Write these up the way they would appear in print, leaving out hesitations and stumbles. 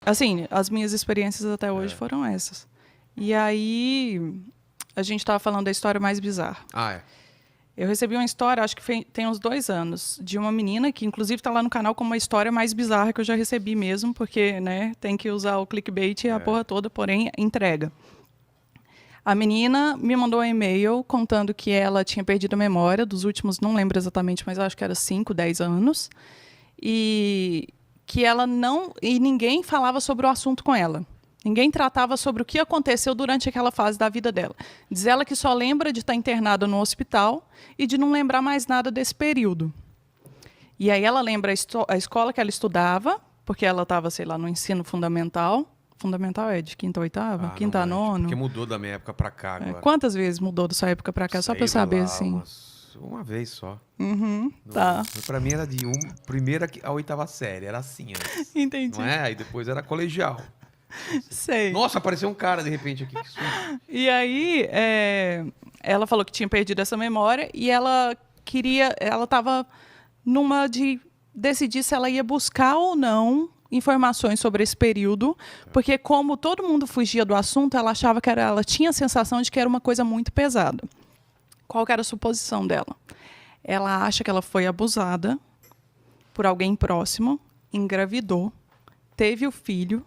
Assim, as minhas experiências até hoje foram essas. E aí, a gente estava falando da história mais bizarra. Ah, é. Eu recebi uma história, acho que tem uns 2 anos, de uma menina que, inclusive, está lá no canal como uma história mais bizarra que eu já recebi mesmo, porque, né, tem que usar o clickbait e a porra toda, porém, entrega. A menina me mandou um e-mail contando que ela tinha perdido a memória dos últimos, não lembro exatamente, mas acho que era 5, 10 anos. E que ela não... E ninguém falava sobre o assunto com ela. Ninguém tratava sobre o que aconteceu durante aquela fase da vida dela. Diz ela que só lembra de estar internada no hospital e de não lembrar mais nada desse período. E aí ela lembra a escola que ela estudava, porque ela estava, sei lá, no ensino fundamental. Fundamental é de quinta a oitava? Quinta a nono? Porque mudou da minha época pra cá agora. Quantas vezes mudou da sua época pra cá? Só pra eu saber, assim. Uma vez só. Tá. Pra mim era de primeira a 8ª série. Era assim antes. Entendi. Não é? Aí depois era colegial. Sei. Nossa, apareceu um cara de repente aqui. E aí, ela falou que tinha perdido essa memória e ela estava numa de decidir se ela ia buscar ou não informações sobre esse período, porque como todo mundo fugia do assunto, ela achava que ela tinha a sensação de que era uma coisa muito pesada. Qual que era a suposição dela? Ela acha que ela foi abusada por alguém próximo, engravidou, teve o filho,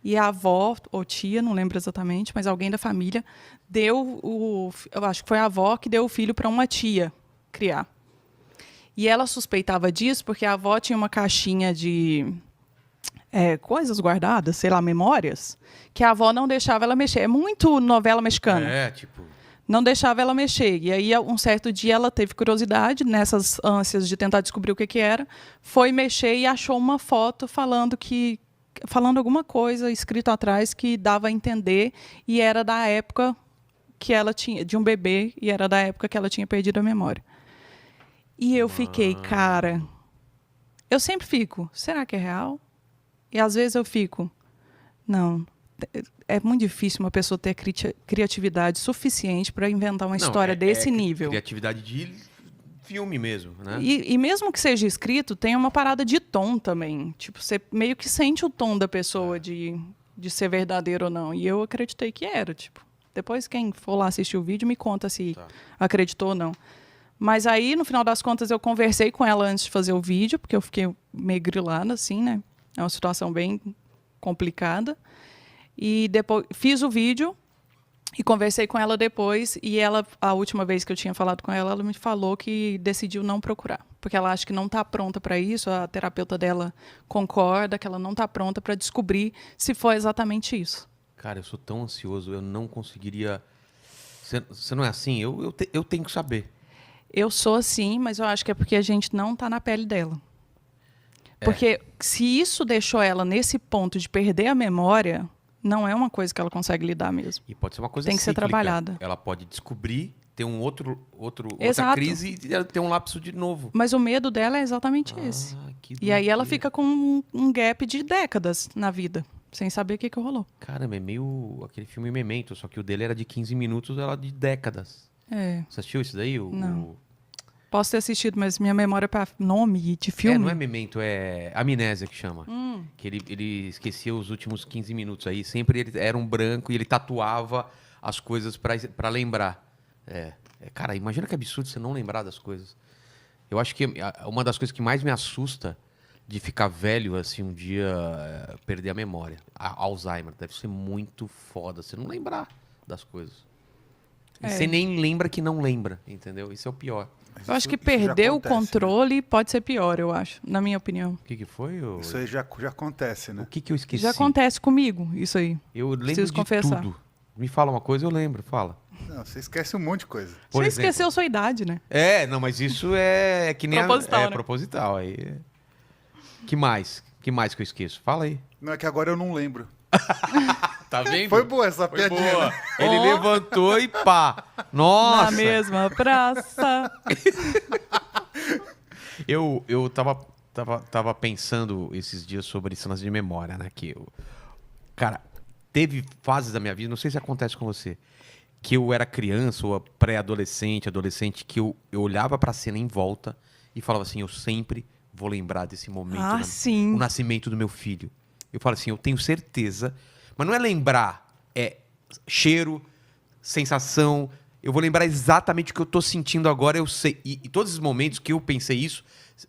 e a avó, ou tia, não lembro exatamente, mas alguém da família, eu acho que foi a avó que deu o filho para uma tia criar. E ela suspeitava disso porque a avó tinha uma caixinha de coisas guardadas, sei lá, memórias, que a avó não deixava ela mexer. É muito novela mexicana. Tipo... Não deixava ela mexer. E aí, um certo dia, ela teve curiosidade, nessas ânsias de tentar descobrir o que era, foi mexer e achou uma foto falando alguma coisa escrito atrás que dava a entender e era da época que ela tinha, de um bebê, e era da época que ela tinha perdido a memória. E eu fiquei, cara, eu sempre fico, será que é real? E às vezes eu fico, não, é muito difícil uma pessoa ter criatividade suficiente para inventar uma história desse nível. Criatividade de filme mesmo, né? E mesmo que seja escrito, tem uma parada de tom também. Tipo, você meio que sente o tom da pessoa de ser verdadeiro ou não. E eu acreditei que era, tipo. Depois quem for lá assistir o vídeo me conta se acreditou ou não. Mas aí, no final das contas, eu conversei com ela antes de fazer o vídeo, porque eu fiquei meio grilada, assim, né? É uma situação bem complicada. E depois fiz o vídeo e conversei com ela depois. E ela, a última vez que eu tinha falado com ela, ela me falou que decidiu não procurar. Porque ela acha que não está pronta para isso. A terapeuta dela concorda que ela não está pronta para descobrir se foi exatamente isso. Cara, eu sou tão ansioso, eu não conseguiria... Você não é assim? Eu tenho que saber. Eu sou assim, mas eu acho que é porque a gente não está na pele dela. Porque se isso deixou ela nesse ponto de perder a memória, não é uma coisa que ela consegue lidar mesmo. E pode ser uma coisa Tem que ser trabalhada. Ela pode descobrir, ter outra Exato. crise e ter um lapso de novo. Mas o medo dela é exatamente esse. E aí ela fica com um gap de décadas na vida, sem saber o que rolou. Caramba, é meio aquele filme Memento, só que o dele era de 15 minutos, ela de décadas. Você assistiu isso daí? Não. Posso ter assistido, mas minha memória para nome de filme... não é Memento, é Amnésia que chama. Que ele esquecia os últimos 15 minutos aí. Sempre ele era um branco e ele tatuava as coisas pra lembrar. Cara, imagina que absurdo você não lembrar das coisas. Eu acho que uma das coisas que mais me assusta de ficar velho, assim, um dia, perder a memória. Alzheimer. Deve ser muito foda você não lembrar das coisas. E você nem lembra que não lembra, entendeu? Isso é o pior. Eu acho que perder o controle pode ser pior, eu acho, na minha opinião. O que foi? Isso aí já acontece, né? O que eu esqueci? Já acontece comigo, isso aí. Eu lembro Preciso confessar. tudo. Me fala uma coisa, eu lembro. Fala. Não, você esquece um monte de coisa. Por você exemplo, esqueceu sua idade, né? não, mas isso é que nem... Proposital, né? Proposital. Aí. Que mais? Que mais que eu esqueço? Fala aí. Não, é que agora eu não lembro. Tá vendo? Foi boa essa piadinha. Boa. Ele levantou e pá. Nossa! Na mesma praça. Eu tava pensando esses dias sobre cenas de memória, né? Cara, teve fases da minha vida, não sei se acontece com você, que eu era criança ou pré-adolescente, adolescente, que eu olhava pra cena em volta e falava assim, eu sempre vou lembrar desse momento. Sim. O nascimento do meu filho. Eu falo assim, eu tenho certeza. Mas não é lembrar, é cheiro, sensação. Eu vou lembrar exatamente o que eu tô sentindo agora, eu sei. E todos os momentos que eu pensei isso,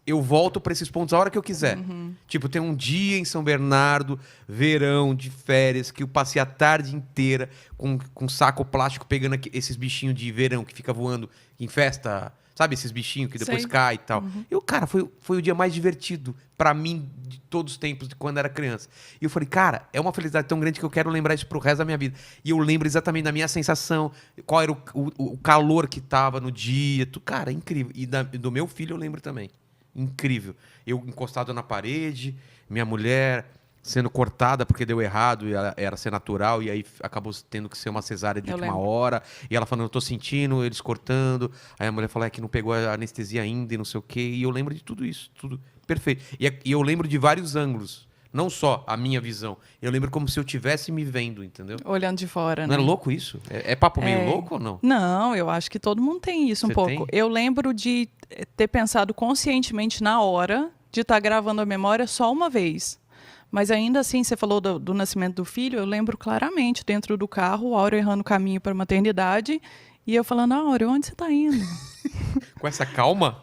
eu volto para esses pontos a hora que eu quiser. Tipo, tem um dia em São Bernardo, verão, de férias, que eu passei a tarde inteira com saco plástico pegando esses bichinhos de verão que fica voando em festa. Sabe, esses bichinhos que depois Sei. caem e tal. Eu, cara, foi o dia mais divertido pra mim de todos os tempos, de quando era criança. E eu falei, cara, é uma felicidade tão grande que eu quero lembrar isso pro resto da minha vida. E eu lembro exatamente da minha sensação, qual era o calor que tava no dia. Cara, é incrível. E do meu filho eu lembro também. Incrível. Eu encostado na parede, minha mulher sendo cortada porque deu errado e ela era ser natural e aí acabou tendo que ser uma cesárea de Eu última lembro. hora e ela falando, eu tô sentindo eles cortando, aí a mulher falou, é que não pegou a anestesia ainda e não sei o quê, e eu lembro de tudo isso, tudo perfeito, e eu lembro de vários ângulos, não só a minha visão, eu lembro como se eu estivesse me vendo, entendeu? Olhando de fora, Não né? é louco isso? É papo meio louco ou não? Não, eu acho que todo mundo tem isso um Você pouco. tem? Eu lembro de ter pensado conscientemente na hora de estar gravando a memória só uma vez. Mas ainda assim, você falou do nascimento do filho, eu lembro claramente, dentro do carro, o Áureo errando o caminho para a maternidade, e eu falando, Áureo, onde você está indo? Com essa calma?